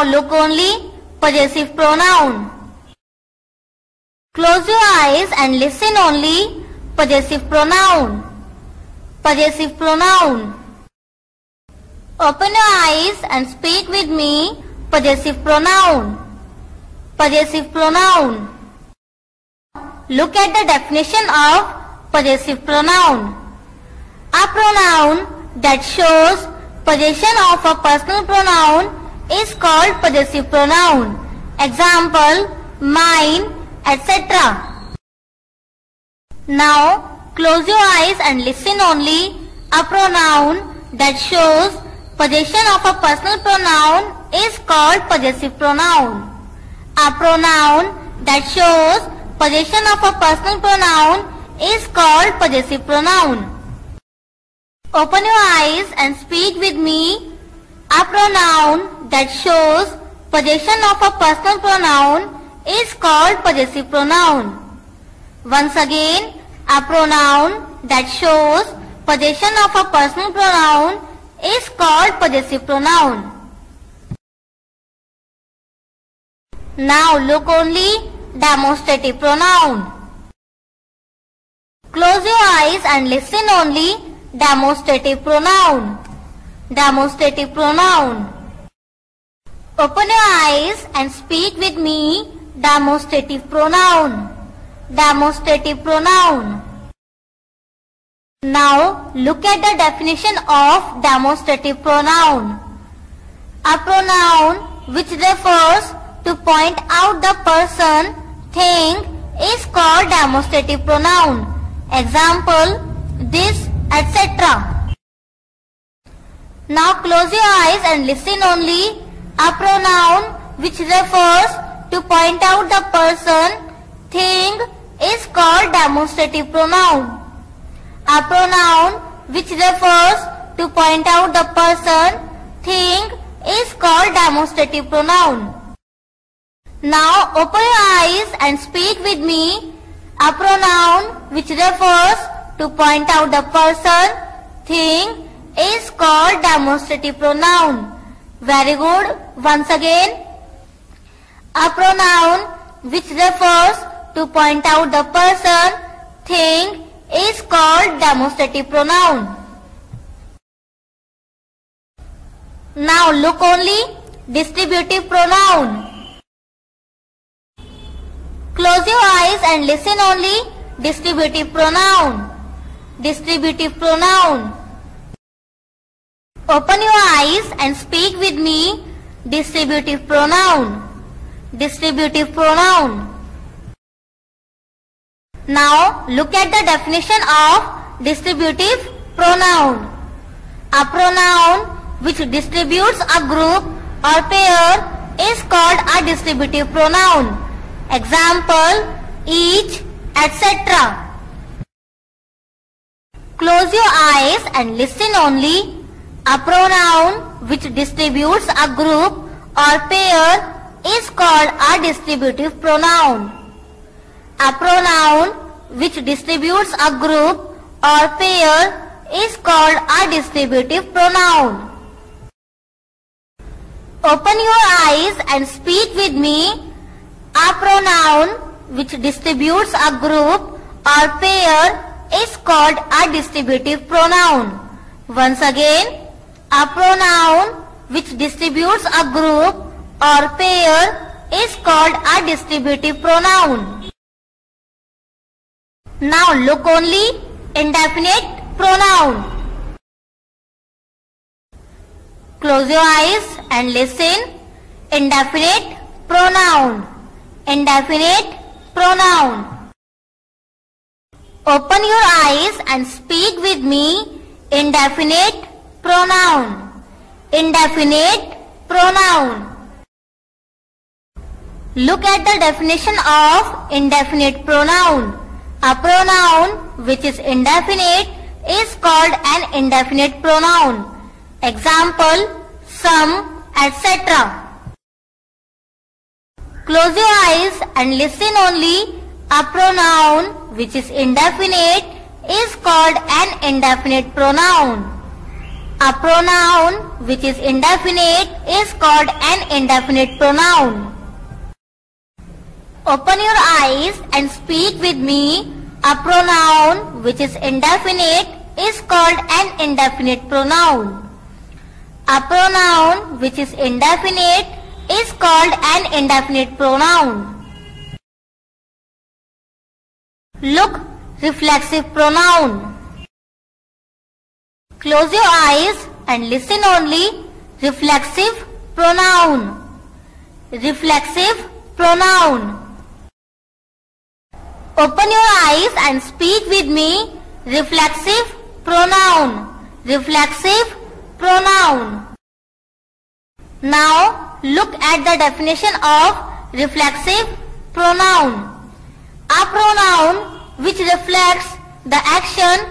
Now look only, possessive pronoun. Close your eyes and listen only, possessive pronoun. Possessive pronoun. Open your eyes and speak with me, possessive pronoun. Possessive pronoun. Look at the definition of possessive pronoun. A pronoun that shows possession of a personal pronoun is called possessive pronoun. Example, mine, etc. Now, close your eyes and listen only. A pronoun that shows possession of a personal pronoun is called possessive pronoun. A pronoun that shows possession of a personal pronoun is called possessive pronoun. Open your eyes and speak with me. A pronoun that shows possession of a personal pronoun is called possessive pronoun. Once again, a pronoun that shows possession of a personal pronoun is called possessive pronoun. Now look only, demonstrative pronoun. Close your eyes and listen only, demonstrative pronoun. Demonstrative pronoun. Open your eyes and speak with me, demonstrative pronoun. Demonstrative pronoun. Now look at the definition of demonstrative pronoun. A pronoun which refers to point out the person, thing is called demonstrative pronoun. Example, this, etc. Now close your eyes and listen only. A pronoun which refers to point out the person, thing is called demonstrative pronoun. A pronoun which refers to point out the person, thing is called demonstrative pronoun. Now open your eyes and speak with me. A pronoun which refers to point out the person, thing is called demonstrative pronoun. Very good. Once again. A pronoun which refers to point out the person, thing is called demonstrative pronoun. Now look only, distributive pronoun. Close your eyes and listen only, distributive pronoun. Distributive pronoun. Open your eyes and speak with me, distributive pronoun. Distributive pronoun. Now look at the definition of distributive pronoun. A pronoun which distributes a group or pair is called a distributive pronoun. Example, each, etc. Close your eyes and listen only. A pronoun which distributes a group or pair is called a distributive pronoun. A pronoun which distributes a group or pair is called a distributive pronoun. Open your eyes and speak with me. A pronoun which distributes a group or pair is called a distributive pronoun. Once again, a pronoun which distributes a group or pair is called a distributive pronoun. Now look only, indefinite pronoun. Close your eyes and listen. Indefinite pronoun. Indefinite pronoun. Open your eyes and speak with me. Indefinite pronoun. Indefinite pronoun. Look at the definition of indefinite pronoun. A pronoun which is indefinite is called an indefinite pronoun. Example, some, etc. Close your eyes and listen only. A pronoun which is indefinite is called an indefinite pronoun. A pronoun which is indefinite is called an indefinite pronoun. Open your eyes and speak with me. A pronoun which is indefinite is called an indefinite pronoun. A pronoun which is indefinite is called an indefinite pronoun. Look, reflexive pronoun. Close your eyes and listen only. Reflexive pronoun. Reflexive pronoun. Open your eyes and speak with me. Reflexive pronoun. Reflexive pronoun. Now look at the definition of reflexive pronoun. A pronoun which reflects the action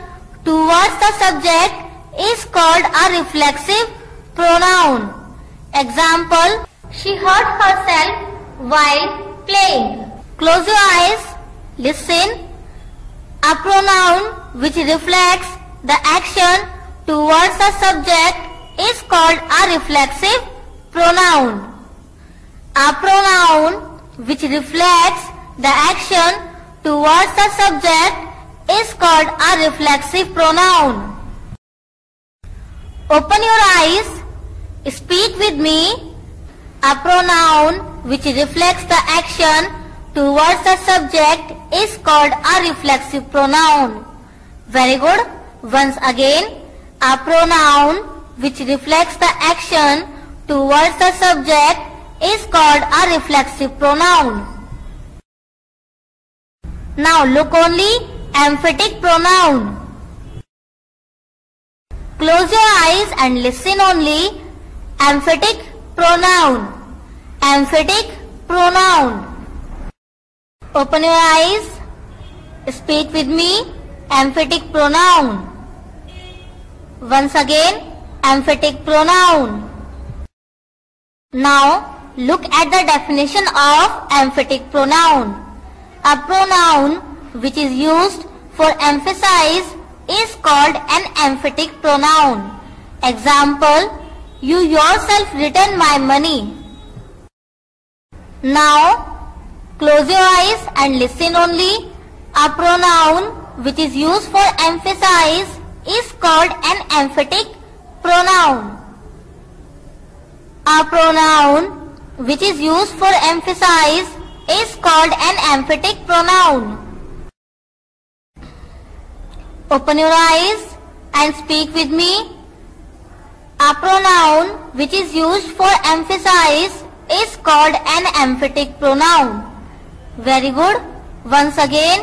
towards the subject is called a reflexive pronoun. Example, she hurt herself while playing. Close your eyes, listen. A pronoun which reflects the action towards the subject is called a reflexive pronoun. A pronoun which reflects the action towards the subject is called a reflexive pronoun. Open your eyes, speak with me. A pronoun which reflects the action towards the subject is called a reflexive pronoun. Very good. Once again, a pronoun which reflects the action towards the subject is called a reflexive pronoun. Now look only, emphatic pronoun. Close your eyes and listen only. Emphatic pronoun. Emphatic pronoun. Open your eyes. Speak with me. Emphatic pronoun. Once again, emphatic pronoun. Now look at the definition of emphatic pronoun. A pronoun which is used for emphasis is called an emphatic pronoun. Example, you yourself return my money. Now close your eyes and listen only. A pronoun which is used for emphasis is called an emphatic pronoun. A pronoun which is used for emphasis is called an emphatic pronoun. Open your eyes and speak with me. A pronoun which is used for emphasis is called an emphatic pronoun. Very good. Once again,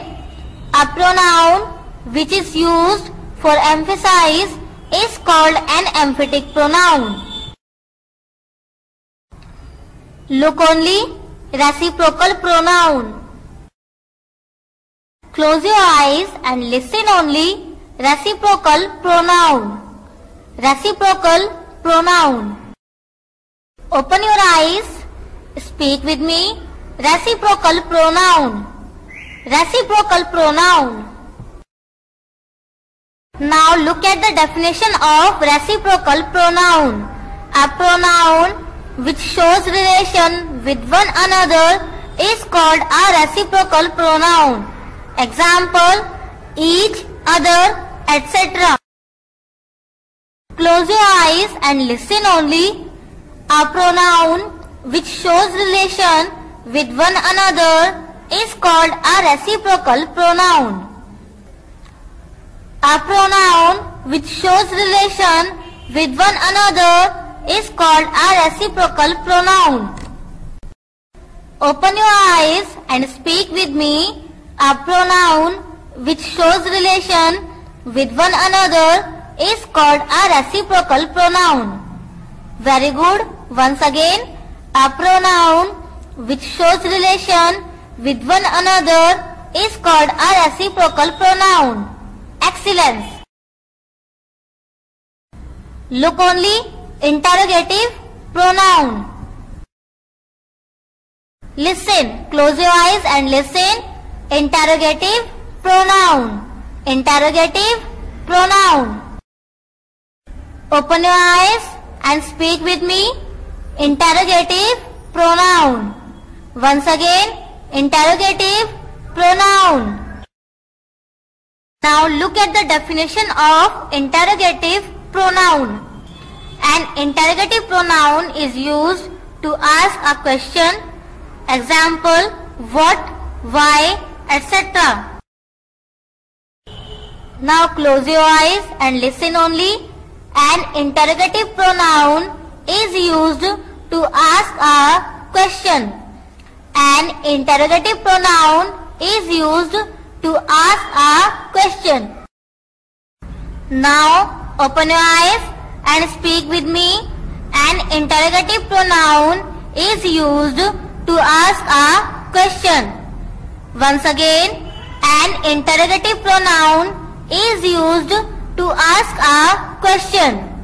a pronoun which is used for emphasis is called an emphatic pronoun. Look only, reciprocal pronoun. Close your eyes and listen only. Reciprocal pronoun. Reciprocal pronoun. Open your eyes. Speak with me. Reciprocal pronoun. Reciprocal pronoun. Now look at the definition of reciprocal pronoun. A pronoun which shows relation with one another is called a reciprocal pronoun. Example, each, other, etc. Close your eyes and listen only. A pronoun which shows relation with one another is called a reciprocal pronoun. A pronoun which shows relation with one another is called a reciprocal pronoun. Open your eyes and speak with me. A pronoun which shows relation with one another is called a reciprocal pronoun. Very good. Once again, a pronoun which shows relation with one another is called a reciprocal pronoun. Excellence. Look only, interrogative pronoun. Listen. Close your eyes and listen. Interrogative pronoun. Interrogative pronoun. Open your eyes and speak with me. Interrogative pronoun. Once again, interrogative pronoun. Now look at the definition of interrogative pronoun. An interrogative pronoun is used to ask a question. Example, what, why, etc. Now close your eyes and listen only. An interrogative pronoun is used to ask a question. An interrogative pronoun is used to ask a question. Now open your eyes and speak with me. An interrogative pronoun is used to ask a question. Once again, an interrogative pronoun is used to ask a question.